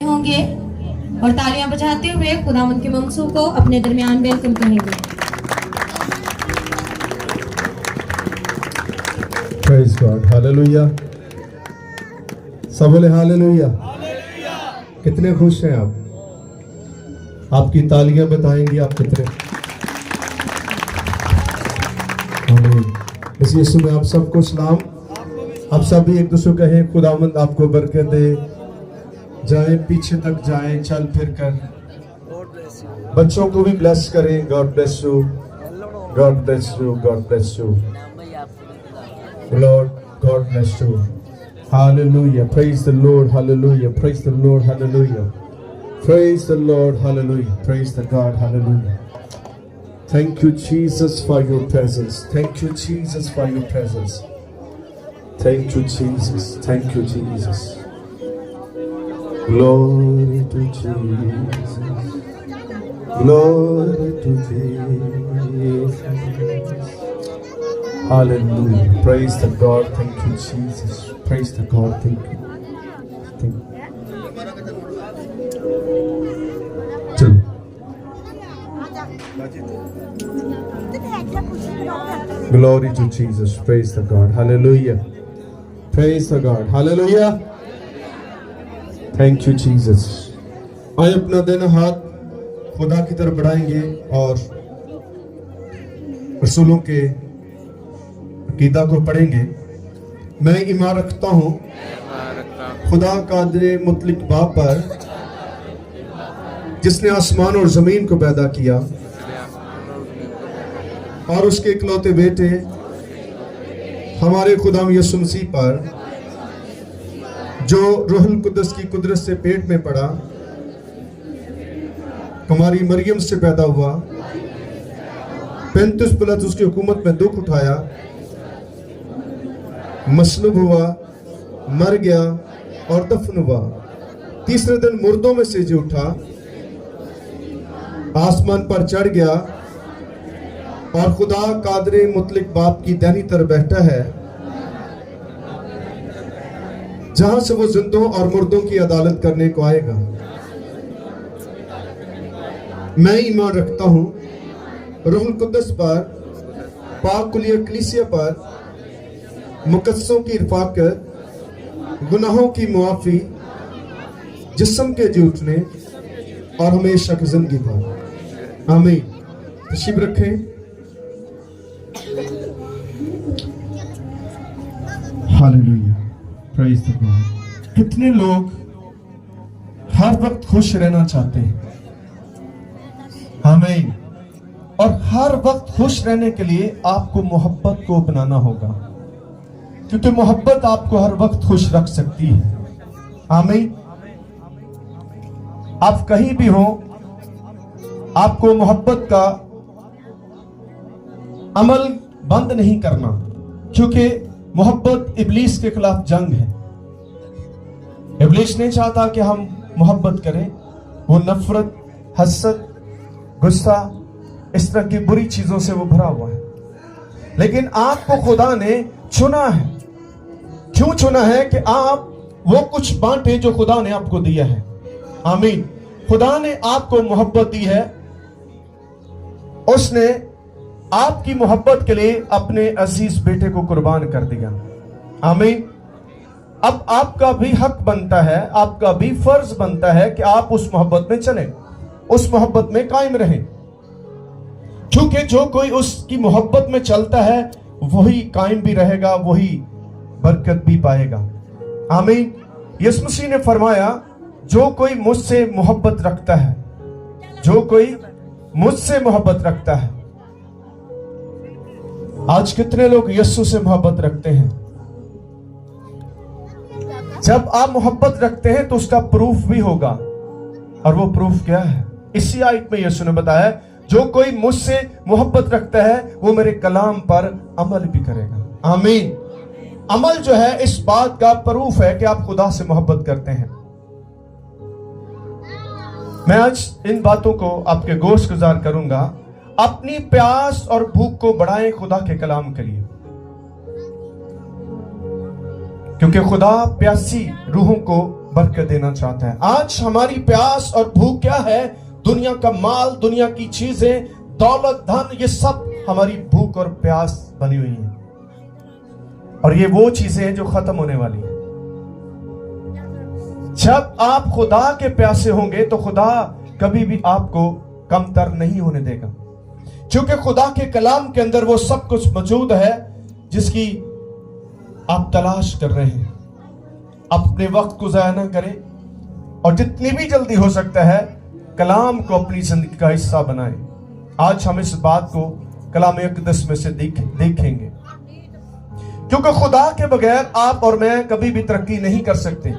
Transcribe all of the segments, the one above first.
होंगे और तालियां बजाते हुए खुदावंद के मंसूब को अपने दरमियान वेलकम कहेंगे। Praise God, hallelujah. सब बोले हालेलुया। कितने खुश हैं आप? आपकी तालियां बताएंगी आप कितने। बस यीशु में आप सबको सलाम। आप सब भी एक दूसरे को कहें खुदावंद आपको बरकत दे। जाए पीछे तक जाए चल फिर कर। बच्चों को भी ब्लेस करें। God bless you, God bless you, God bless you, Lord, God bless you. Hallelujah. Praise the Lord. Hallelujah. Praise the Lord. Hallelujah. Praise the Lord. Hallelujah. Praise the God. Hallelujah. Thank you, Jesus, for your presence. Thank you, Jesus, for your presence. Thank you, Jesus. Thank you, Jesus. Glory to Jesus. Glory to Jesus. Hallelujah. Praise the God. Thank you, Jesus. Praise the God. Thank you. Thank you. Glory to Jesus. Praise the God. Hallelujah. Praise the God. Hallelujah. Thank you, Jesus. आइए अपना देना हाथ खुदा की तरफ बढ़ाएंगे और रसूलों के अकीदा को पढ़ेंगे। मैं ईमान रखता हूँ खुदा कादिर मुतलक बाप पर, जिसने आसमान और जमीन को पैदा किया, और उसके इकलौते बेटे हमारे खुदा यीशु मसीह पर, जो रूहुल कुद्दस की कुदरत से पेट में पड़ा, हमारी मरियम से पैदा हुआ, 35 पलट उसकी हुकूमत में दुख उठाया, मसलूब हुआ, मर गया और दफन हुआ, तीसरे दिन मुर्दों में से जी उठा, आसमान पर चढ़ गया और खुदा कादिर मुतलक बाप की दाहिनी तरफ बैठा है, जहां से वो जिंदों और मुर्दों की अदालत करने को आएगा। मैं ईमान रखता हूं रूहुल कुद्दस पर, पाक कुलिया कलीसिया पर, मुकद्दसों की रफ़ाकत, गुनाहों की मुआफ़ी, जिस्म के जी उठने और हमेशा की जिंदगी पर। आमीन। तशरीफ रखें। हालेलुया। Praise the God. कितने लोग हर वक्त खुश रहना चाहते हैं? आमीन। और हर वक्त खुश रहने के लिए आपको मोहब्बत को अपनाना होगा, क्योंकि मोहब्बत आपको हर वक्त खुश रख सकती है। आमीन। आप कहीं भी हो, आपको मोहब्बत का अमल बंद नहीं करना, क्योंकि मोहब्बत इब्लीस के खिलाफ जंग है। इब्लीस नहीं चाहता कि हम मोहब्बत करें। वो नफरत, हसद, गुस्सा, इस तरह की बुरी चीजों से वो भरा हुआ है। लेकिन आपको खुदा ने चुना है। क्यों चुना है? कि आप वो कुछ बांटे जो खुदा ने आपको दिया है। आमीन। खुदा ने आपको मोहब्बत दी है। उसने आपकी मोहब्बत के लिए अपने अजीज बेटे को कुर्बान कर दिया। आमीन। अब आपका भी हक बनता है, आपका भी फर्ज बनता है कि आप उस मोहब्बत में चलें, उस मोहब्बत में कायम रहें, क्योंकि जो कोई उसकी मोहब्बत में चलता है वही कायम भी रहेगा, वही बरकत भी पाएगा। आमीन। यीशु मसीह ने फरमाया, जो कोई मुझसे मोहब्बत रखता है, जो कोई मुझसे मोहब्बत रखता है। आज कितने लोग यीशु से मोहब्बत रखते हैं? जब आप मोहब्बत रखते हैं तो उसका प्रूफ भी होगा, और वो प्रूफ क्या है? इसी आयत में यीशु ने बताया, जो कोई मुझसे मोहब्बत रखता है वो मेरे कलाम पर अमल भी करेगा। आमीन। अमल जो है इस बात का प्रूफ है कि आप खुदा से मोहब्बत करते हैं। मैं आज इन बातों को आपके गोश गुजार करूंगा। अपनी प्यास और भूख को बढ़ाएं खुदा के कलाम के लिए, क्योंकि खुदा प्यासी रूहों को बरकत देना चाहता है। आज हमारी प्यास और भूख क्या है? दुनिया का माल, दुनिया की चीजें, दौलत, धन, ये सब हमारी भूख और प्यास बनी हुई है। और ये वो चीजें हैं जो खत्म होने वाली है। जब आप खुदा के प्यासे होंगे तो खुदा कभी भी आपको कमतर नहीं होने देगा, क्योंकि खुदा के कलाम के अंदर वो सब कुछ मौजूद है जिसकी आप तलाश कर रहे हैं। अपने वक्त को जाया ना करें और जितनी भी जल्दी हो सकता है कलाम को अपनी जिंदगी का हिस्सा बनाएं। आज हम इस बात को कलाम अक़दस में से देखेंगे, क्योंकि खुदा के बगैर आप और मैं कभी भी तरक्की नहीं कर सकते।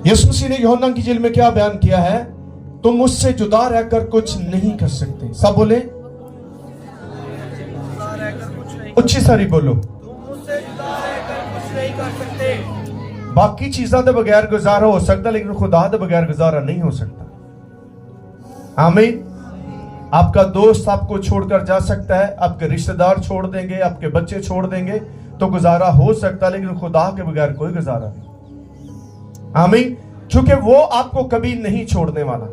यीशु मसीह ने यूहन्ना की इंजील में क्या बयान किया है? तुम मुझसे जुदा रहकर कुछ नहीं कर सकते। सब बोले, उच्ची सारी बोलो। बाकी चीज़ों के बगैर गुजारा हो सकता, लेकिन खुदा के बगैर गुजारा नहीं हो सकता। आमीन। आपका दोस्त आपको छोड़कर जा सकता है, आपके रिश्तेदार छोड़ देंगे, आपके बच्चे छोड़ देंगे, तो गुजारा हो सकता, लेकिन खुदा के बगैर कोई गुजारा नहीं। आमीन। क्योंकि वो आपको कभी नहीं छोड़ने वाला।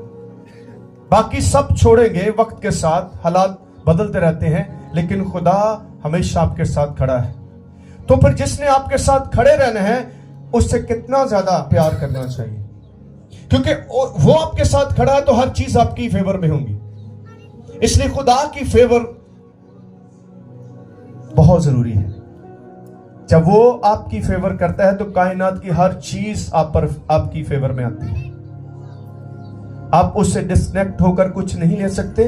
बाकी सब छोड़ेंगे वक्त के साथ, हालात बदलते रहते हैं, लेकिन खुदा हमेशा आपके साथ खड़ा है। तो फिर जिसने आपके साथ खड़े रहना है उससे कितना ज्यादा प्यार करना चाहिए, क्योंकि वो आपके साथ खड़ा है तो हर चीज आपकी फेवर में होंगी। इसलिए खुदा की फेवर बहुत जरूरी है। जब वो आपकी फेवर करता है तो कायनात की हर चीज आप पर आपकी फेवर में आती है। आप उससे डिस्कनेक्ट होकर कुछ नहीं ले सकते।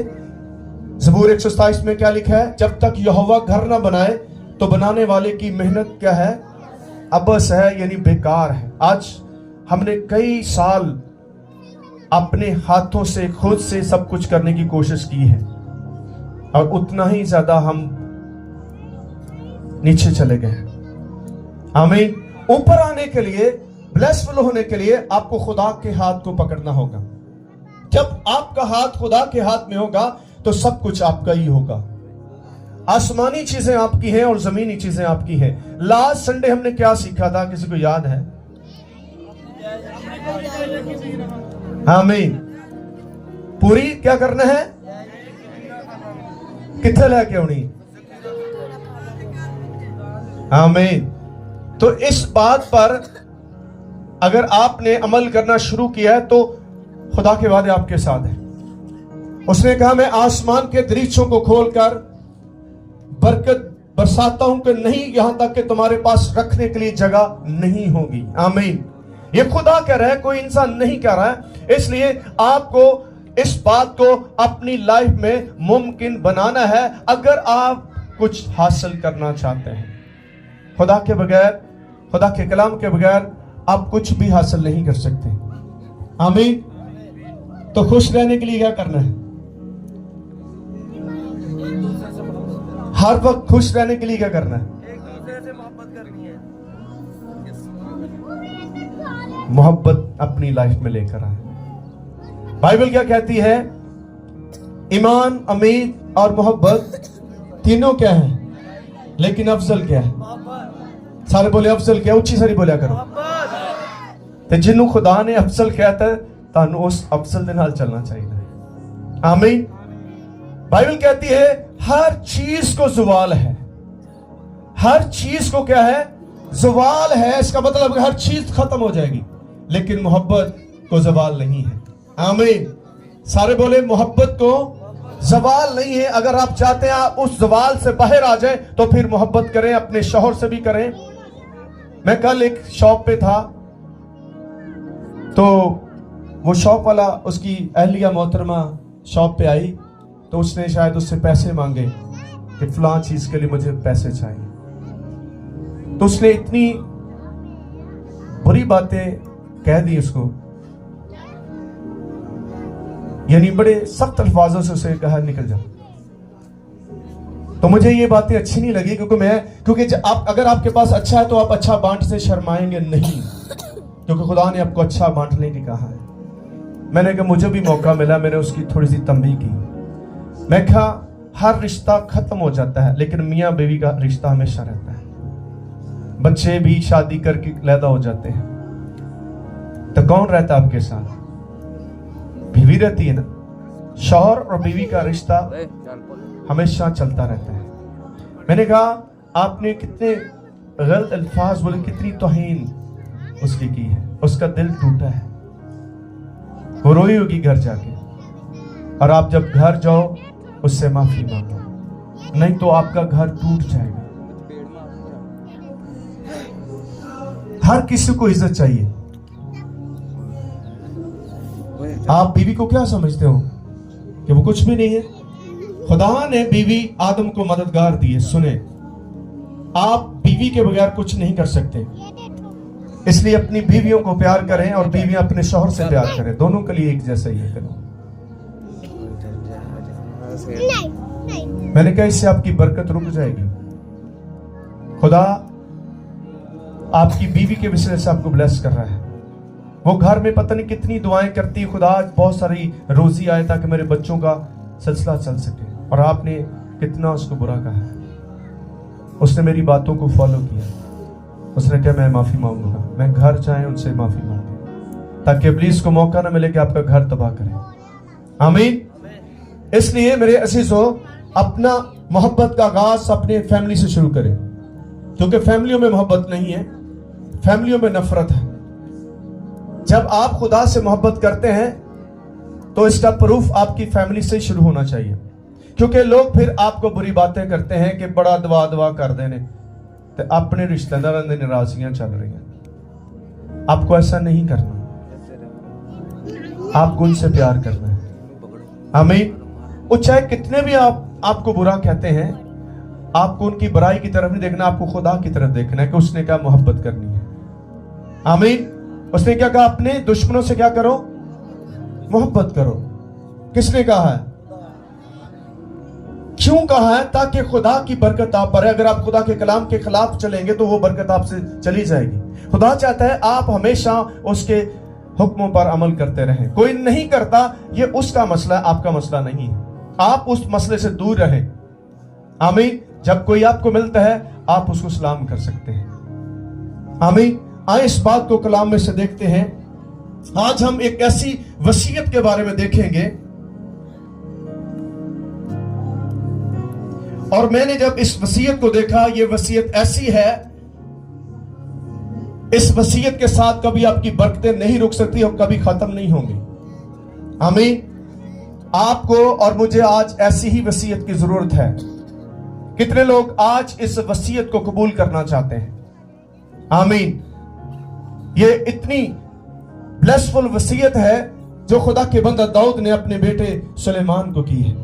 ज़बूर 127 में क्या लिखा है? जब तक यहोवा घर ना बनाए तो बनाने वाले की मेहनत क्या है? अबस है, यानी बेकार है। आज हमने कई साल अपने हाथों से खुद से सब कुछ करने की कोशिश की है और उतना ही ज्यादा हम नीचे चले गए। आमीन। ऊपर आने के लिए, ब्लेसफुल होने के लिए आपको खुदा के हाथ को पकड़ना होगा। जब आपका हाथ खुदा के हाथ में होगा तो सब कुछ आपका ही होगा। आसमानी चीजें आपकी हैं और जमीनी चीजें आपकी हैं। लास्ट संडे हमने क्या सीखा था? किसी को याद है? आमीन। पूरी क्या करना है? किथे लेके आनी? आमीन। तो इस बात पर अगर आपने अमल करना शुरू किया है तो खुदा के वादे आपके साथ है। उसने कहा, मैं आसमान के दरीचों को खोलकर बरकत बरसाता हूं कि नहीं, यहां तक कि तुम्हारे पास रखने के लिए जगह नहीं होगी। आमीन। ये खुदा कह रहा है, कोई इंसान नहीं कह रहा है। इसलिए आपको इस बात को अपनी लाइफ में मुमकिन बनाना है अगर आप कुछ हासिल करना चाहते हैं। खुदा के बगैर, खुदा के कलाम के बगैर आप कुछ भी हासिल नहीं कर सकते। आमीन। तो खुश रहने के लिए क्या करना है? हर वक्त खुश रहने के लिए क्या करना है? एक दूसरे से मोहब्बत करनी है। मोहब्बत अपनी लाइफ में लेकर आए। बाइबल क्या कहती है? ईमान, उम्मीद और मोहब्बत तीनों क्या है, लेकिन अफजल क्या है? सारे बोले अफजल क्या? उच्ची सारी बोलिया करो। तो जिन्हों खुदा ने अफजल कहता है तानू उस अफजल के नाल चलना चाहिए। आमीन। बाइबल कहती है हर चीज को ज़वाल है। हर चीज को क्या है? ज़वाल है। इसका मतलब हर चीज खत्म हो जाएगी, लेकिन मोहब्बत को ज़वाल नहीं है। आमीन। सारे बोले मोहब्बत को ज़वाल नहीं है। अगर आप चाहते हैं आप उस ज़वाल से बाहर आ जाए तो फिर मोहब्बत करें, अपने शौहर से भी करें। मैं कल एक शॉप पे था तो वो शॉप वाला, उसकी अहलिया मोहतरमा शॉप पे आई तो उसने शायद उससे पैसे मांगे कि फलां चीज के लिए मुझे पैसे चाहिए। तो उसने इतनी बुरी बातें कह दी उसको, यानी बड़े सख्त अल्फाजों से उसे कहा निकल जा। तो मुझे ये बातें अच्छी नहीं लगी, क्योंकि आप अगर आपके पास अच्छा है तो आप अच्छा बांटने शर्माएंगे नहीं, क्योंकि खुदा ने आपको अच्छा बांटने की कहा है। मैंने कहा मुझे भी मौका मिला, मैंने उसकी थोड़ी सी तंबीह की। मैं कहा हर रिश्ता खत्म हो जाता है, लेकिन मियाँ बीवी का रिश्ता हमेशा रहता है। बच्चे भी शादी करके पैदा हो जाते हैं, तो कौन रहता है आपके साथ? बीवी रहती है ना। शौहर और बीवी का रिश्ता हमेशा चलता रहता है। मैंने कहा आपने कितने गलत अल्फाज बोले, कितनी तौहीन उसकी की है, उसका दिल टूटा है, वो रोई होगी घर जाके। और आप जब घर जाओ उससे माफी मांगो, नहीं तो आपका घर टूट जाएगा। हर किसी को इज्जत चाहिए। आप बीवी को क्या समझते हो कि वो कुछ भी नहीं है? खुदा ने बीवी आदम को मददगार दी है। सुने, आप बीवी के बगैर कुछ नहीं कर सकते, इसलिए अपनी बीवियों को प्यार करें और बीवियां अपने शौहर से प्यार करें। दोनों के लिए एक जैसा ही है। करो, मैंने कहा इससे आपकी बरकत रुक जाएगी। खुदा आपकी बीवी के विषय से आपको ब्लेस कर रहा है। वो घर में पता नहीं कितनी दुआएं करती है, खुदा आज बहुत सारी रोजी आए ताकि मेरे बच्चों का सिलसिला चल सके, और आपने कितना उसको बुरा कहा है। उसने मेरी बातों को फॉलो किया, उसने कहा मैं माफी मांगूंगा। मैं घर जाए उनसे माफी मांगे ताकि इब्लीस को मौका ना मिले कि आपका घर तबाह करे। आमीन। इसलिए मेरे अजीजों, अपना मोहब्बत का आगाज अपने फैमिली से शुरू करें, क्योंकि फैमिलियों में मोहब्बत नहीं है, फैमिलियों में नफरत है। जब आप खुदा से मोहब्बत करते हैं तो इसका प्रूफ आपकी फैमिली से ही शुरू होना चाहिए, क्योंकि लोग फिर आपको बुरी बातें करते हैं कि बड़ा दवा दवा कर देने, तो अपने रिश्तेदारों की नाराजगियां चल रही हैं। आपको ऐसा नहीं करना, आपको उनसे प्यार करना है। आमीन। वो चाहे कितने भी आपको बुरा कहते हैं, आपको उनकी बुराई की तरफ नहीं देखना, आपको खुदा की तरफ देखना है कि उसने क्या मोहब्बत करनी है। आमीन। उसने क्या कहा? अपने दुश्मनों से क्या करो? मोहब्बत करो। किसने कहा है? क्यों कहा है? ताकि खुदा की बरकत आप पर है। अगर आप खुदा के कलाम के खिलाफ चलेंगे तो वो बरकत आपसे चली जाएगी। खुदा चाहता है आप हमेशा उसके हुक्मों पर अमल करते रहें। कोई नहीं करता, ये उसका मसला है, आपका मसला नहीं है। आप उस मसले से दूर रहें। आमीन। जब कोई आपको मिलता है आप उसको सलाम कर सकते हैं। आमीन। आए इस बात को कलाम में से देखते हैं। आज हम एक ऐसी वसीयत के बारे में देखेंगे, और मैंने जब इस वसीयत को देखा, ये वसीयत ऐसी है, इस वसीयत के साथ कभी आपकी बरकतें नहीं रुक सकती और कभी खत्म नहीं होंगी। आमीन। आपको और मुझे आज ऐसी ही वसीयत की जरूरत है। कितने लोग आज इस वसीयत को कबूल करना चाहते हैं? आमीन। ये इतनी ब्लेसफुल वसीयत है जो खुदा के बंदा दाऊद ने अपने बेटे सुलेमान को की है।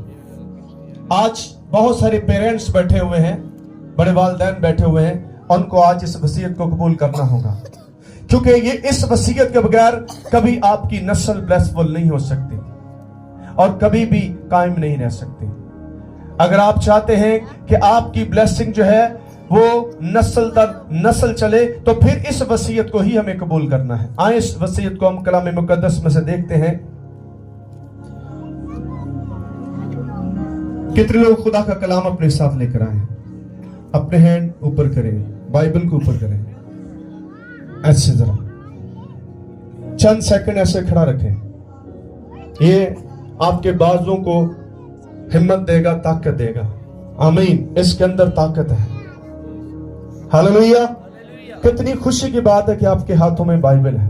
आज बहुत सारे पेरेंट्स बैठे हुए हैं, बड़े वालिदैन बैठे हुए हैं, उनको आज इस वसीयत को कबूल करना होगा, क्योंकि ये इस वसीयत के बगैर कभी आपकी नस्ल ब्लेसफुल नहीं हो सकती और कभी भी कायम नहीं रह सकती। अगर आप चाहते हैं कि आपकी ब्लेसिंग जो है वो नस्ल दर नस्ल चले, तो फिर इस वसीयत को ही हमें कबूल करना है। आए इस वसीयत को हम कलाम मुकद्दस में से देखते हैं। कितने लोग खुदा का कलाम अपने साथ लेकर आए? अपने हैंड ऊपर करें, बाइबल को ऊपर करें, ऐसे जरा चंद सेकंड ऐसे खड़ा रखें। ये आपके बाजों को हिम्मत देगा, ताकत देगा। आमीन। इसके अंदर ताकत है। हालेलुया। कितनी खुशी की बात है कि आपके हाथों में बाइबल है।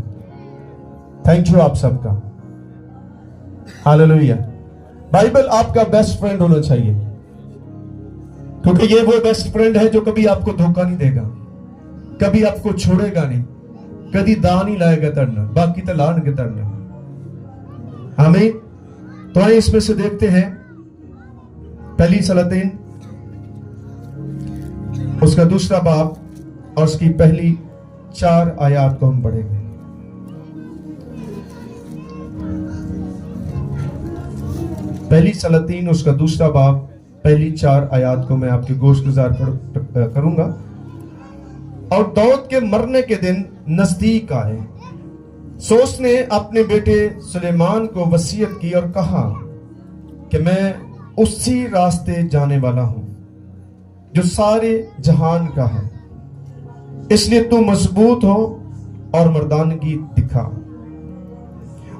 थैंक यू आप सबका। हालेलुया। बाइबल आपका बेस्ट फ्रेंड होना चाहिए, क्योंकि ये वो बेस्ट फ्रेंड है जो कभी आपको धोखा नहीं देगा, कभी आपको छोड़ेगा नहीं, कभी दान नहीं लाएगा तरना, बाकी तो लान के तरना। आमीन। तो आइए इसमें से देखते हैं पहली सलातीन उसका दूसरा बाब और उसकी पहली 4 आयत को हम पढ़ेंगे। पहली सलातीन उसका दूसरा बाब पहली 4 आयत को मैं आपके गोश गुजार करूंगा। और दाऊद के मरने के दिन नजदीक आए, सो उसने अपने बेटे सुलेमान को वसीयत की और कहा कि मैं उसी रास्ते जाने वाला हूं जो सारे जहान का है, इसलिए तू मजबूत हो और मर्दानगी दिखा।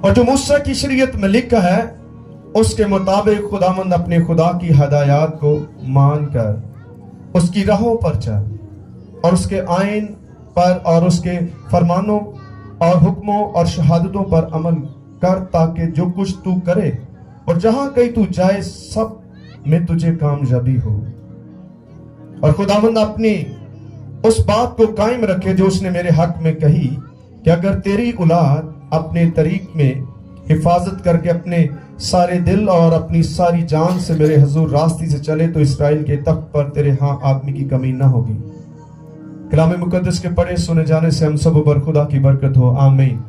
और जो मूसा की शरीयत में लिखा है उसके मुताबिक खुदावंद अपने खुदा की हदायत को मानकर उसकी राहों पर चल और उसके आइन पर और उसके फरमानों और हुक्मों और शहादतों पर अमल कर, ताकि जो कुछ तू करे और जहां कहीं तू जाए सब में तुझे कामयाबी हो। और खुदावंद अपनी उस बात को कायम रखे जो उसने मेरे हक में कही कि अगर तेरी औलाद अपने तरीक में हिफाजत करके अपने सारे दिल और अपनी सारी जान से मेरे हुजूर रास्ते से चले तो इसराइल के तख्त पर तेरे हाँ आदमी की कमी ना होगी। कलाम मुकद्दस के पढ़े सुने जाने से हम सब पर खुदा की बरकत हो। आमीन।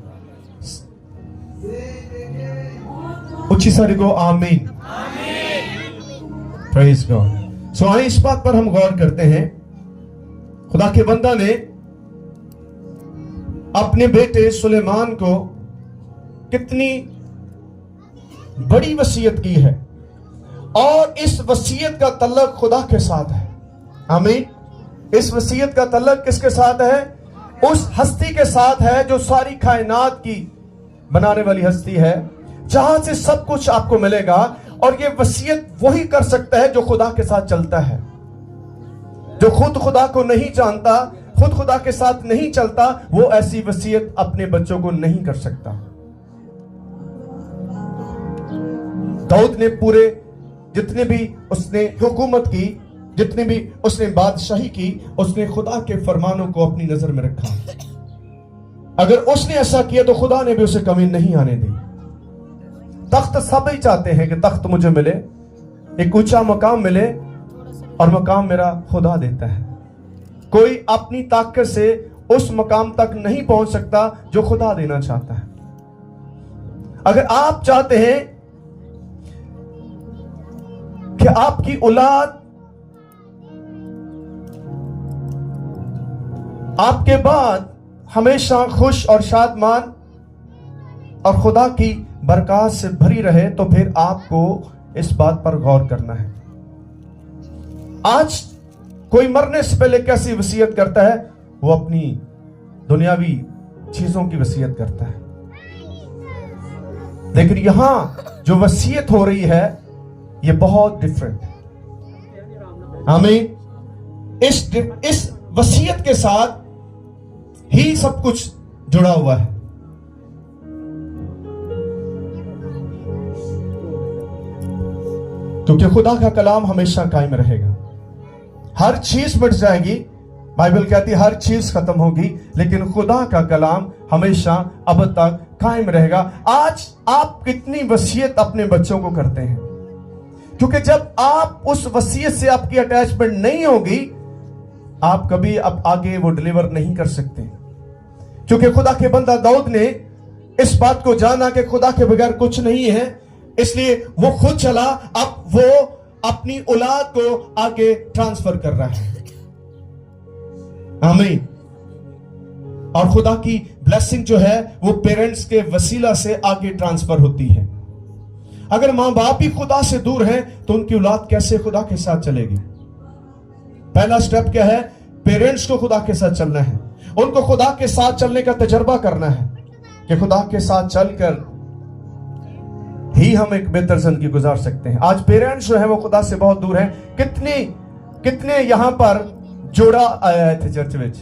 उच्ची सारी को आमीन। Praise God. सो आइए इस बात पर हम गौर करते हैं। खुदा के बंदा ने अपने बेटे सुलेमान को कितनी बड़ी वसीयत की है और इस वसीयत का तल्लक खुदा के साथ है। आमीन। इस वसीयत का तल्लक किसके साथ है? उस हस्ती के साथ है जो सारी कायनात की बनाने वाली हस्ती है, जहां से सब कुछ आपको मिलेगा। और ये वसीयत वही कर सकता है जो खुदा के साथ चलता है। जो खुद खुदा को नहीं जानता, खुद खुदा के साथ नहीं चलता, वो ऐसी वसीयत अपने बच्चों को नहीं कर सकता। दाऊद ने पूरे जितने भी उसने हुकूमत की, जितने भी उसने बादशाही की, उसने खुदा के फरमानों को अपनी नजर में रखा। अगर उसने ऐसा किया तो खुदा ने भी उसे कमी नहीं आने दी। तख्त सब ही चाहते हैं कि तख्त मुझे मिले, एक ऊंचा मकाम मिले, और मकाम मेरा खुदा देता है। कोई अपनी ताकत से उस मकाम तक नहीं पहुंच सकता जो खुदा देना चाहता है। अगर आप चाहते हैं कि आपकी औलाद आपके बाद हमेशा खुश और शादमान और खुदा की बरकत से भरी रहे, तो फिर आपको इस बात पर गौर करना है। आज कोई मरने से पहले कैसी वसीयत करता है? वो अपनी दुनियावी चीजों की वसीयत करता है। लेकिन यहां जो वसीयत हो रही है ये बहुत डिफरेंट है। आमीन। इस वसीयत के साथ ही सब कुछ जुड़ा हुआ है। क्योंकि खुदा का कलाम हमेशा कायम रहेगा। हर चीज मिट जाएगी, बाइबल कहती है हर चीज खत्म होगी, लेकिन खुदा का कलाम हमेशा अब तक कायम रहेगा। आज आप कितनी वसीयत अपने बच्चों को करते हैं? क्योंकि जब आप उस वसीयत से आपकी अटैचमेंट नहीं होगी, आप कभी अब आगे वो डिलीवर नहीं कर सकते। क्योंकि खुदा के बंदा दाऊद ने इस बात को जाना कि खुदा के बगैर कुछ नहीं है, इसलिए वो खुद चला। अब वो अपनी औलाद को आगे ट्रांसफर कर रहा है। आमीन। और खुदा की ब्लेसिंग जो है वो पेरेंट्स के वसीला से आगे ट्रांसफर होती है। अगर मां बाप ही खुदा से दूर हैं तो उनकी औलाद कैसे खुदा के साथ चलेगी? पहला स्टेप क्या है? पेरेंट्स को खुदा के साथ चलना है, उनको खुदा के साथ चलने का तजर्बा करना है कि खुदा के साथ चलकर ही हम एक बेहतर जिंदगी गुजार सकते हैं। आज पेरेंट्स जो है वो खुदा से बहुत दूर हैं। कितने यहां पर जोड़ा आया थे चर्च में,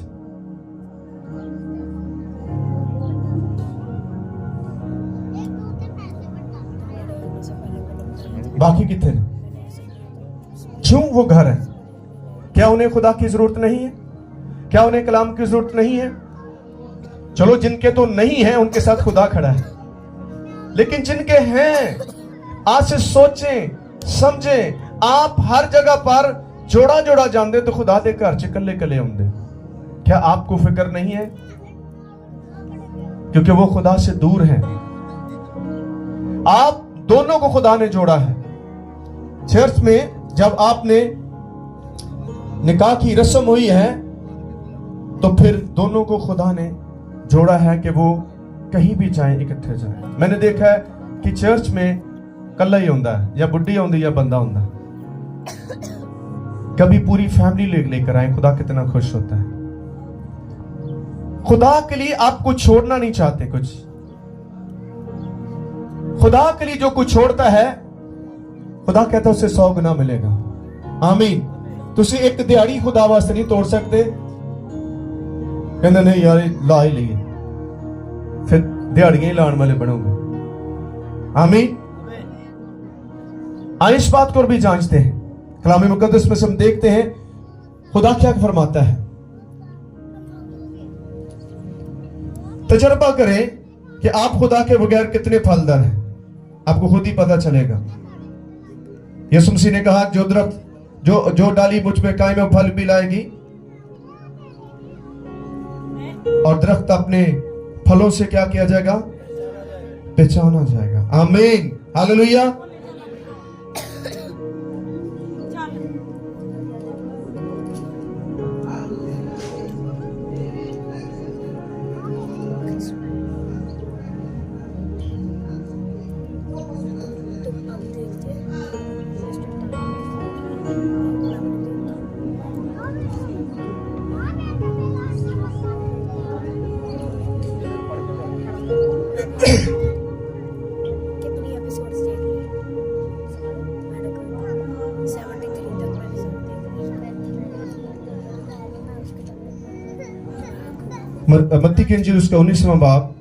बाकी कितने? क्यों वो घर है? क्या उन्हें खुदा की जरूरत नहीं है? क्या उन्हें कलाम की जरूरत नहीं है? चलो जिनके तो नहीं है उनके साथ खुदा खड़ा है, लेकिन जिनके हैं आज से सोचें समझें। आप हर जगह पर जोड़ा जोड़ा जानते तो खुदा दे घर च कले कले आंदे। क्या आपको फिक्र नहीं है? क्योंकि वो खुदा से दूर हैं। आप दोनों को खुदा ने जोड़ा है। चर्च में जब आपने निकाह की रस्म हुई है तो फिर दोनों को खुदा ने जोड़ा है कि वो कहीं भी जाएं, इकट्ठे जाएं। मैंने देखा है कि चर्च में कल्ला ही होता है, या बुढ़ी होती या बंदा होता। कभी पूरी फैमिली लेकर आए, खुदा कितना खुश होता है। खुदा के लिए आप कुछ छोड़ना नहीं चाहते। कुछ खुदा के लिए जो कुछ छोड़ता है, खुदा कहता है उसे 100 गुना मिलेगा। आमीन। तुसी एक दिहाड़ी खुदा वास्ते नहीं तोड़ सकते। कहते नहीं यार ला ही लिए, फिर दिहाड़ियां ही लाने वाले बनोगे। आमीन। आइए इस बात को और भी जांचते हैं। कलाम मुकद्दस में से हम देखते हैं खुदा क्या फरमाता है। तजर्बा करें कि आप खुदा के बगैर कितने फलदार हैं, आपको खुद ही पता चलेगा। यीशु मसीह ने कहा जो दरख्त जो डाली मुझ में कायम है फल भी लाएगी, और दरख्त अपने फलों से क्या किया जाएगा? पहचाना जाएगा। आमीन। हालेलुया। कितनी एपिसोड्स देख लिए? मैंने कहा 73 तक मैंने सब देख लिया। मत्ती की इंजील उसका 19वां बाब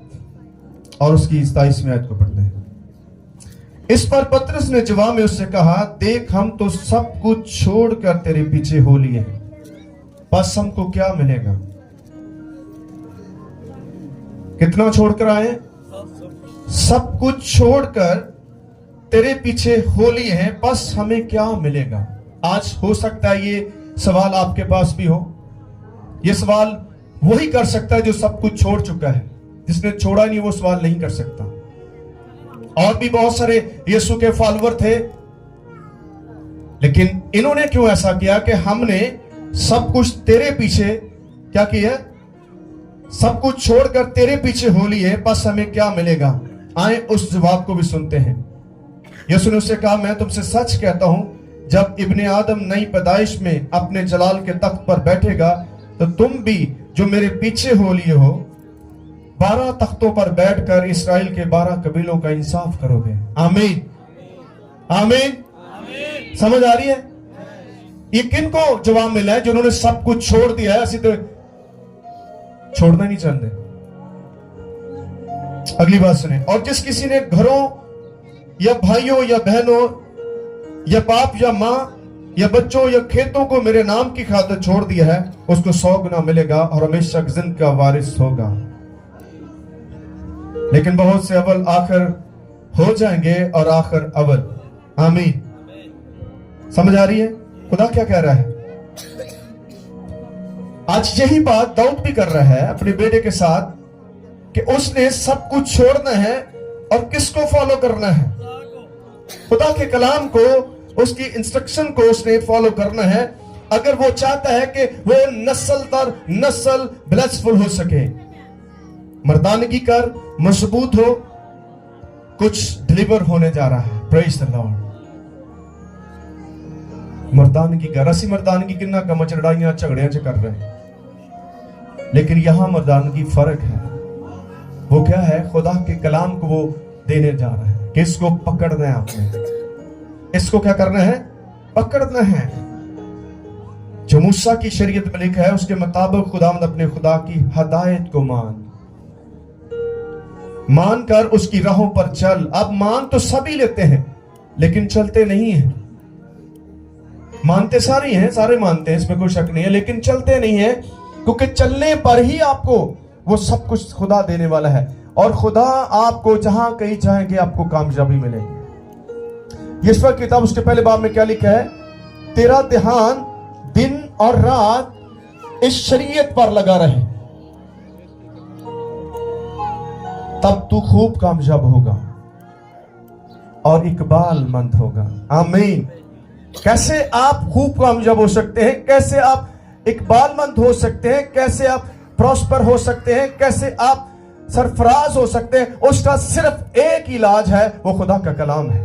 और उसकी 27वीं आयत को पढ़ते हैं। इस पर पतरस ने जवाब में उससे कहा, देख हम तो सब कुछ छोड़कर तेरे पीछे हो लिए हैं, बस हमको क्या मिलेगा? कितना छोड़कर आए? सब कुछ छोड़कर तेरे पीछे हो लिए हैं, बस हमें क्या मिलेगा? आज हो सकता है ये सवाल आपके पास भी हो। ये सवाल वही कर सकता है जो सब कुछ छोड़ चुका है। जिसने छोड़ा नहीं वो सवाल नहीं कर सकता। और भी बहुत सारे यीशु के फॉलोअर थे, लेकिन इन्होंने क्यों ऐसा किया कि हमने सब कुछ तेरे पीछे क्या किया? सब कुछ छोड़कर तेरे पीछे हो लिए, बस हमें क्या मिलेगा? आए उस जवाब को भी सुनते हैं। यीशु ने उससे कहा, मैं तुमसे सच कहता हूं, जब इब्ने आदम नई पैदाइश में अपने जलाल के तख्त पर बैठेगा तो तुम भी जो मेरे पीछे हो लिए हो 12 तख्तों पर बैठकर इसराइल के 12 कबीलों का इंसाफ करोगे। आमीन। आमीन। समझ आ रही है? ये किनको जवाब मिला है? जिन्होंने सब कुछ छोड़ दिया है। ऐसी तो छोड़ना नहीं चाहते। अगली बात सुने। और जिस किसी ने घरों या भाइयों या बहनों या बाप या मां या बच्चों या खेतों को मेरे नाम की खातिर छोड़ दिया है, उसको 100 गुना मिलेगा और हमेशा जिंदगी का वारिस होगा। लेकिन बहुत से अव्वल आखिर हो जाएंगे और आखिर अव्वल। आमीन। समझ आ रही है खुदा क्या कह रहा है? आज यही बात दाऊद भी कर रहा है अपने बेटे के साथ कि उसने सब कुछ छोड़ना है और किसको फॉलो करना है? खुदा के कलाम को, उसकी इंस्ट्रक्शन को उसने फॉलो करना है अगर वो चाहता है कि वो नस्ल दर नस्ल ब्लेसफुल हो सके। मर्दानगी कर, मजबूत हो, कुछ डिलीवर होने जा रहा है। Praise the Lord. मर्दानगी कर, असी मर्दानगी किन्ना कम लड़ाइयां झगड़ियां च कर रहे हैं, लेकिन यहां मर्दानगी फर्क है। वो क्या है? खुदा के कलाम को वो देने जा रहा है कि इसको पकड़ना है आपने। इसको क्या करना है? पकड़ना है। जो मूसा की शरीयत में लिखा है उसके मुताबिक खुदावंद अपने खुदा की हदायत को मान कर उसकी राहों पर चल। अब मान तो सभी लेते हैं लेकिन चलते नहीं हैं। मानते सारे हैं, सारे मानते हैं, इसमें कोई शक नहीं है, लेकिन चलते नहीं है, क्योंकि चलने पर ही आपको वो सब कुछ खुदा देने वाला है। और खुदा आपको जहां कहीं जाएंगे आपको कामयाबी मिलेगी। यिशवा की किताब उसके पहले बाब में क्या लिखा है? तेरा ध्यान दिन और रात इस शरीयत पर लगा रहे, तब तू खूब कामयाब होगा और इकबालमंद होगा। आमीन। कैसे आप खूब कामयाब हो सकते हैं? कैसे आप इकबालमंद हो सकते हैं? कैसे आप प्रॉस्पर हो सकते हैं? कैसे आप सरफराज हो सकते हैं? उसका सिर्फ एक इलाज है, वो खुदा का कलाम है।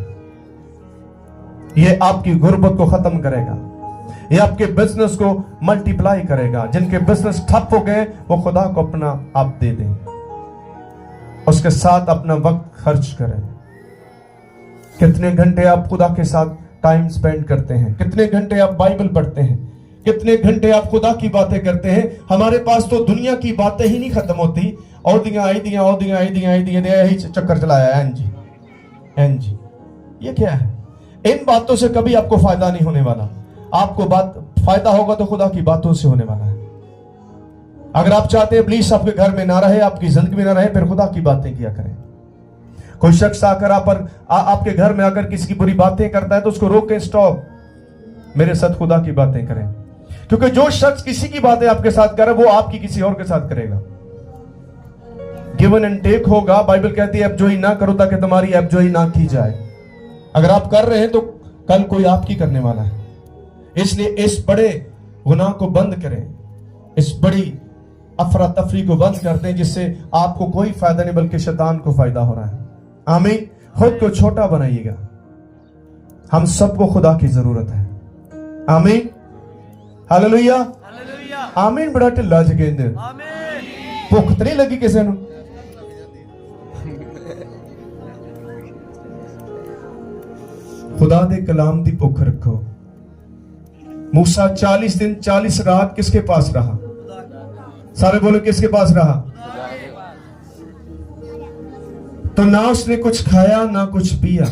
ये आपकी गुर्बत को खत्म करेगा। ये आपके बिजनेस को मल्टीप्लाई करेगा। जिनके बिजनेस ठप हो गए वो खुदा को अपना आप दे दें, उसके साथ अपना वक्त खर्च करें। कितने घंटे आप खुदा के साथ टाइम स्पेंड करते हैं? कितने घंटे आप बाइबल पढ़ते हैं? कितने घंटे आप खुदा की बातें करते हैं? हमारे पास तो दुनिया की बातें ही नहीं खत्म होती। और यही चक्कर चलाया है जी। ये क्या है? इन बातों से कभी आपको फायदा नहीं होने वाला। आपको फायदा होगा तो खुदा की बातों से होने वाला है। अगर आप चाहते हैं इब्लीस आपके घर में ना रहे, आपकी जिंदगी में ना रहे, फिर खुदा की बातें किया करें। कोई शख्स आकर आपके घर में आकर किसी की बुरी बातें करता है तो उसको रोकें, स्टॉप, मेरे साथ खुदा की बातें करें। क्योंकि जो शख्स किसी की बातें आपके साथ करे वो आपकी किसी और के साथ करेगा। गिवन एंड टेक होगा। बाइबल कहती है एबजोही ना करो ताकि तुम्हारी एबजोही ना की जाए। अगर आप कर रहे हैं तो कल कोई आपकी करने वाला है। इसलिए इस बड़े गुनाह को बंद करें, इस बड़ी अफरा तफरी को बंद कर दें जिससे आपको कोई फायदा नहीं बल्कि शैतान को फायदा हो रहा है। आमीन। खुद को छोटा बनाइएगा। हम सबको खुदा की जरूरत है। आमीन, हालेलुया, आमीन। बड़ा ढिला ज कहंदे भुख तो नहीं लगी किसी को? खुदा दे कलाम दी भुख रखो। मूसा 40 दिन 40 रात किसके पास रहा? सारे बोलो किसके पास रहा? तो ना उसने कुछ खाया ना कुछ पिया।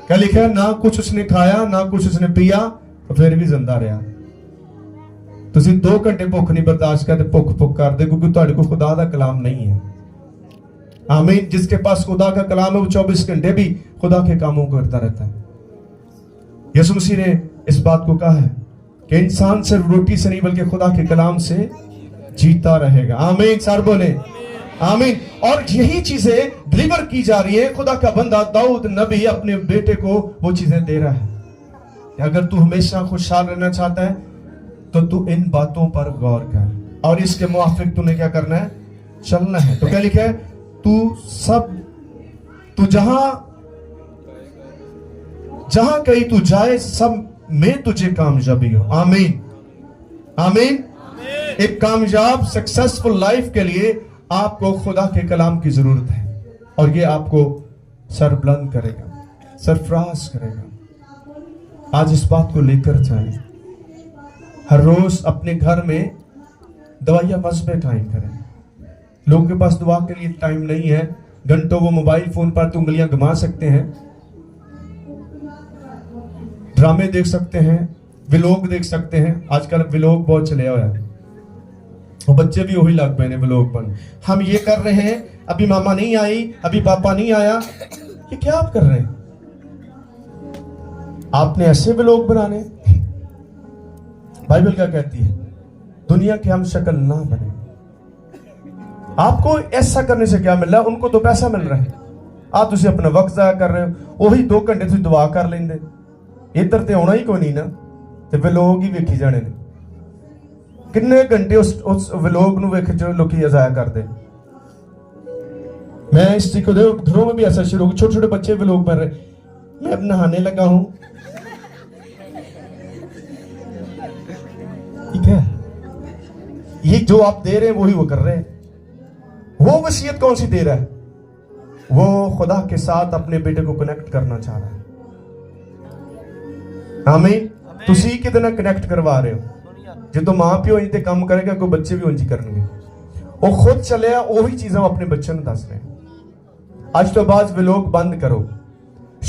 क्या लिखा है? ना कुछ उसने खाया ना कुछ उसने पिया, तो फिर भी जिंदा रहा। तुसी 2 घंटे भुख नहीं बर्दाश्त करते, भुख कर दे, क्योंकि तुहाडे को खुदा दा कलाम नहीं है। आमीन। जिसके पास खुदा का कलाम है वो 24 घंटे भी खुदा के कामों को करता रहता है। यीशु मसीह ने इस बात को कहा है कि इंसान सिर्फ रोटी से नहीं बल्कि खुदा के कलाम से जीता रहेगा। आमीन। सर बोले आमीन। और यही चीजें डिलीवर की जा रही है। खुदा का बंदा दाऊद नबी अपने बेटे को वो चीजें दे रहा है कि अगर तू हमेशा खुशहाल रहना चाहता है तो तू इन बातों पर गौर कर और इसके मुआफिक तूने क्या करना है? चलना है। तो क्या लिखा है? तू जहां कहीं तू जाए सब में तुझे कामयाबी हो। आमीन, आमीन। एक कामयाब सक्सेसफुल लाइफ के लिए आपको खुदा के कलाम की जरूरत है और ये आपको सरबुलंद करेगा, सरफराज करेगा। आज इस बात को लेकर जाए। हर रोज अपने घर में दवाइयां मस्बे कायम करें। लोगों के पास दुआ के लिए टाइम नहीं है। घंटों वो मोबाइल फोन पर उंगलियां घुमा सकते हैं, ड्रामे देख सकते हैं, व्लॉग देख सकते हैं। आजकल व्लॉग बहुत चले हुआ है और बच्चे भी वही लग पे व्लॉग बन। हम ये कर रहे हैं, अभी मामा नहीं आई, अभी पापा नहीं आया। ये क्या आप कर रहे हैं? आपने ऐसे व्लॉग बनाने? बाइबल क्या कहती है? दुनिया की हम शक्ल ना बने। आपको ऐसा करने से क्या मिल रहा है? उनको तो पैसा मिल रहा है, आप तुझे अपना वक्त जाया कर रहे हो। वही 2 घंटे तुझे दुआ कर लेंगे, इधर ते आना ही कोई नहीं ना, ते व्लॉग ही वेखी जाने ने। किन्ने घंटे उस व्लॉग नु वेख जो लोग जाया करते। मैं इस चीज को घरों में भी ऐसा शुरू, छोटे छोटे बच्चे व्लॉग बन रहे, मैं अब नहाने लगा हूं। ठीक है, ये जो आप दे रहे हैं वही वो कर रहे हैं। वो वसीयत कौन सी दे रहा है? वो खुदा के साथ अपने बेटे को कनेक्ट करना चाह रहा है। आमीन। तुसी कितना कनेक्ट करवा रहे हो? जो तो मां प्यो इंज ते काम करेगा कोई बच्चे भी उंज करनगे। वो खुद चले वही चीजें अपने बच्चों को दस रहे हैं। आज तो बाद व्लॉग बंद करो,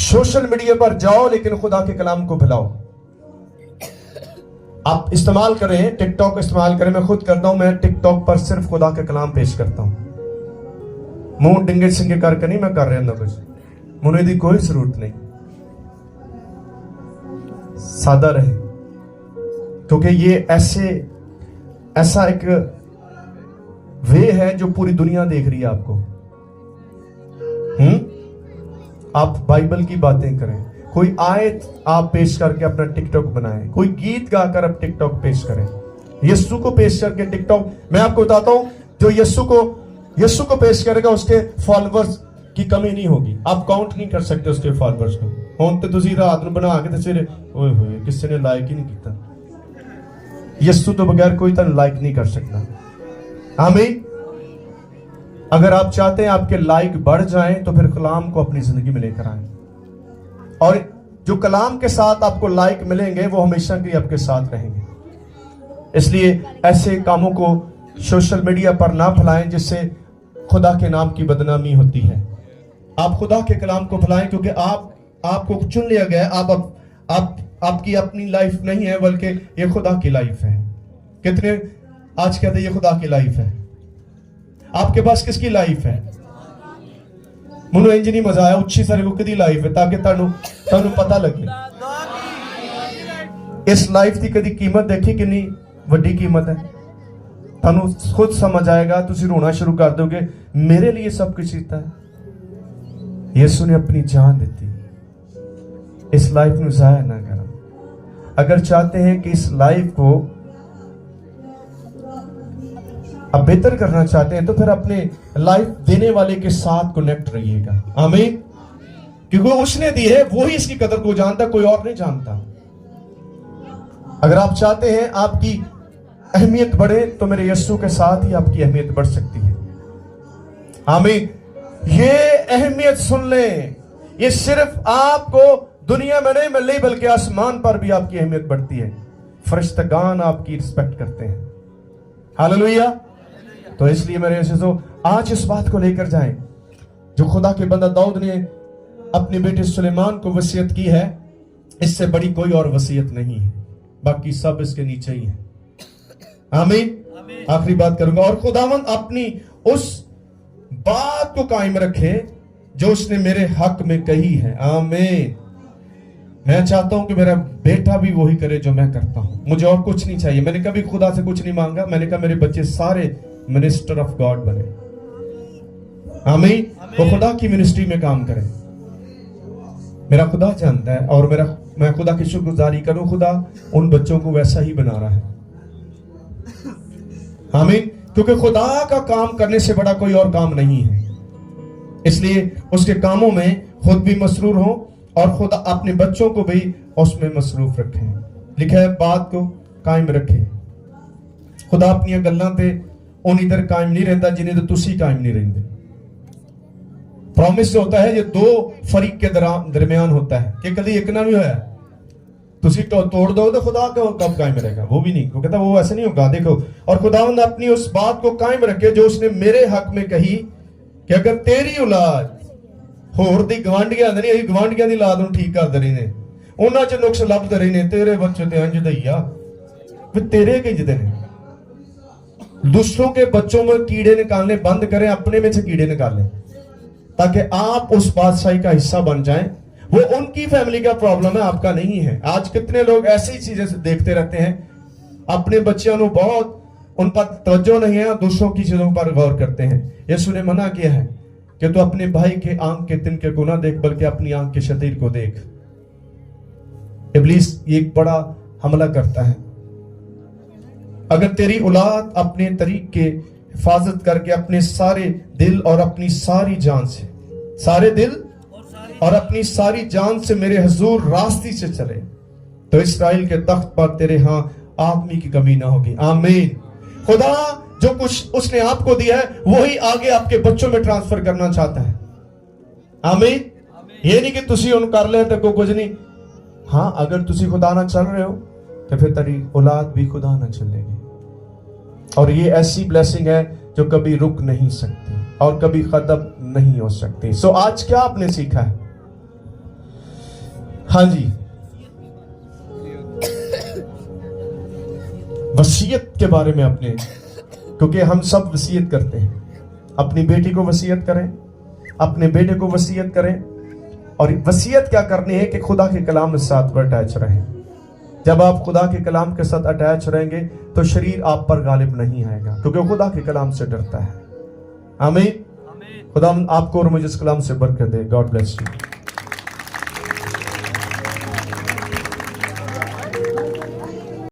सोशल मीडिया पर जाओ लेकिन खुदा के कलाम को फैलाओ। आप इस्तेमाल करें, टिकटॉक इस्तेमाल करें। मैं खुद करता हूं, मैं टिकटॉक पर सिर्फ खुदा के कलाम पेश करता हूं। मुंह डिंगे सिंगे करके नहीं मैं कर रहा हूं कुछ, मुझे दी कोई जरूरत नहीं। सादा रहे, क्योंकि ये ऐसा एक वे है जो पूरी दुनिया देख रही है आपको। आप बाइबल की बातें करें, कोई आयत आप पेश करके अपना टिकटॉक बनाएं, कोई गीत गाकर आप टिकटॉक पेश करें, यीशु को पेश करके टिकटॉक। मैं आपको बताता हूं, जो यीशु को पेश करेगा उसके फॉलोअर्स की कमी नहीं होगी। आप काउंट नहीं कर सकते उसके फॉलोअर्स को। हुण ते तुसीं रात नूं बना के ते सवेरे ओए होए किसी ने लाइक ही नहीं किया। यीशु तो बगैर कोई तुहानूं लाइक नहीं कर सकता। आमीन। अगर आप चाहते हैं आपके लाइक बढ़ जाएं तो फिर कलाम को अपनी जिंदगी में लेकर आएं, और जो कलाम के साथ आपको लाइक मिलेंगे वो हमेशा के लिए आपके साथ रहेंगे। इसलिए ऐसे कामों को सोशल मीडिया पर ना फैलाएं जिससे खुदा के नाम की बदनामी होती है। आप खुदा के कलाम को फैलाएं, क्योंकि आपको चुन लिया गया है। आपकी अपनी लाइफ नहीं है, बल्कि ये खुदा की लाइफ है। कितने आज कहते हैं ये खुदा की लाइफ है। आपके पास किसकी लाइफ है? मुझे इंज नहीं मजा आया उच्ची सारी को किदी लाइफ है, ताकि तानू पता लगे इस लाइफ की कदी कीमत देखी कितनी वड्डी कीमत है। तानू खुद समझ आएगा, तुसी रोना शुरू कर दोगे मेरे लिए सब कुछ जीता है। यीशु ने अपनी जान दी, इस लाइफ में जाया ना करो। अगर चाहते हैं कि इस लाइफ को अब बेहतर करना चाहते हैं तो फिर अपने लाइफ देने वाले के साथ कनेक्ट रहिएगा। आमीन। क्योंकि उसने दी है, वो ही इसकी कदर को जानता, कोई और नहीं जानता। अगर आप चाहते हैं आपकी अहमियत बढ़े तो मेरे यीशु के साथ ही आपकी अहमियत बढ़ सकती है। आमीन। ये अहमियत सुन लें, ये सिर्फ आपको दुनिया में नहीं मिल रही बल्कि आसमान पर भी आपकी अहमियत बढ़ती है। फरिश्तगान आपकी रिस्पेक्ट करते हैं। हालेलुया। तो इसलिए मेरे यीशु आज इस बात को लेकर जाएं जो खुदा के बंदा दाऊद ने अपने बेटे सुलेमान को वसीयत की है। इससे बड़ी कोई और वसीयत नहीं है, बाकी सब इसके नीचे ही है। आमीन। आखिरी बात करूंगा, और खुदावंद अपनी उस बात को कायम रखे जो उसने मेरे हक में कही है। आमीन। मैं चाहता हूं कि मेरा बेटा भी वही करे जो मैं करता हूं। मुझे और कुछ नहीं चाहिए। मैंने कभी खुदा से कुछ नहीं मांगा। मैंने कहा मेरे बच्चे सारे मिनिस्टर ऑफ गॉड बने। आमीन। वो खुदा की मिनिस्ट्री में काम करें। मेरा खुदा जानता है, और मैं खुदा की शुक्रगुजारी करूं, खुदा उन बच्चों को वैसा ही बना रहा है। आमीन। क्योंकि खुदा का काम करने से बड़ा कोई और काम नहीं है। इसलिए उसके कामों में खुद भी मसरूर हो और खुदा अपने बच्चों को भी उसमें मसरूफ रखें। लिखा है बात को कायम रखें। खुदा अपनी गल्लां ते उन इधर कायम नहीं रहता जिन्हें तो तुसी कायम नहीं रहते। प्रॉमिस होता है ये दो फरीक के दरमियान होता है कि कभी एक ना भी होया तुसी तो तोड़ दो तो खुदा का कब कायम रहेगा? वो भी नहीं। वो कहता वो ऐसे नहीं होगा। देखो, और खुदावंद अपनी उस बात को कायम रखे जो उसने मेरे हक में कही कि अगर तेरी औलाद होर दी गवांढियां दी नहीं, गवांढियां दी औलाद ਨੂੰ ठीक कर रहे ने, उन्हां च नुक्स लभदे रहे ने, तेरे बच्चे ते इंज दईया वे तेरे किंजदे ने। दूसरों के बच्चों में कीड़े निकालने बंद करें, अपने में से कीड़े निकालें, ताकि आप उस बादशाही का हिस्सा बन जाएं। वो उनकी फैमिली का प्रॉब्लम है, आपका नहीं है। आज कितने लोग ऐसी चीजें देखते रहते हैं, अपने बच्चों को बहुत उन पर तवज्जो नहीं है, दूसरों की चीजों पर गौर करते हैं। यीशु ने मना किया है कि तू अपने भाई के आंख के तिनके को ना देख, बल्कि अपनी आंख के शतीर को देख। इब्लीस ये एक बड़ा हमला करता है। अगर तेरी औलाद अपने तरीके हिफाजत करके अपने सारे दिल और अपनी सारी जान से, सारे दिल और अपनी सारी जान से मेरे हुजूर रास्ते से चले, तो इस्राएल के तख्त पर तेरे हां आदमी की कमी ना होगी। आमीन। खुदा जो कुछ उसने आपको दिया है वही आगे आपके बच्चों में ट्रांसफर करना चाहता है। आमीन। ये नहीं कि तुसी उन कर ले तो कुछ नहीं। हाँ, अगर तुसी खुदा ना चल रहे हो तो फिर तेरी औलाद भी खुदा ना चलेगी। और ये ऐसी ब्लेसिंग है जो कभी रुक नहीं सकती और कभी खत्म नहीं हो सकती। सो आज क्या आपने सीखा है? हाँ जी, वसीयत के बारे में आपने, क्योंकि हम सब वसीयत करते हैं। अपनी बेटी को वसीयत करें, अपने बेटे को वसीयत करें। और वसीयत क्या करनी है कि खुदा के कलाम के साथ अटैच रहें। जब आप खुदा के कलाम के साथ अटैच रहेंगे तो शरीर आप पर गालिब नहीं आएगा, क्योंकि खुदा के कलाम से डरता है। आमीन। खुदा आपको और मुझे इस कलाम से बरकत दे। God bless you.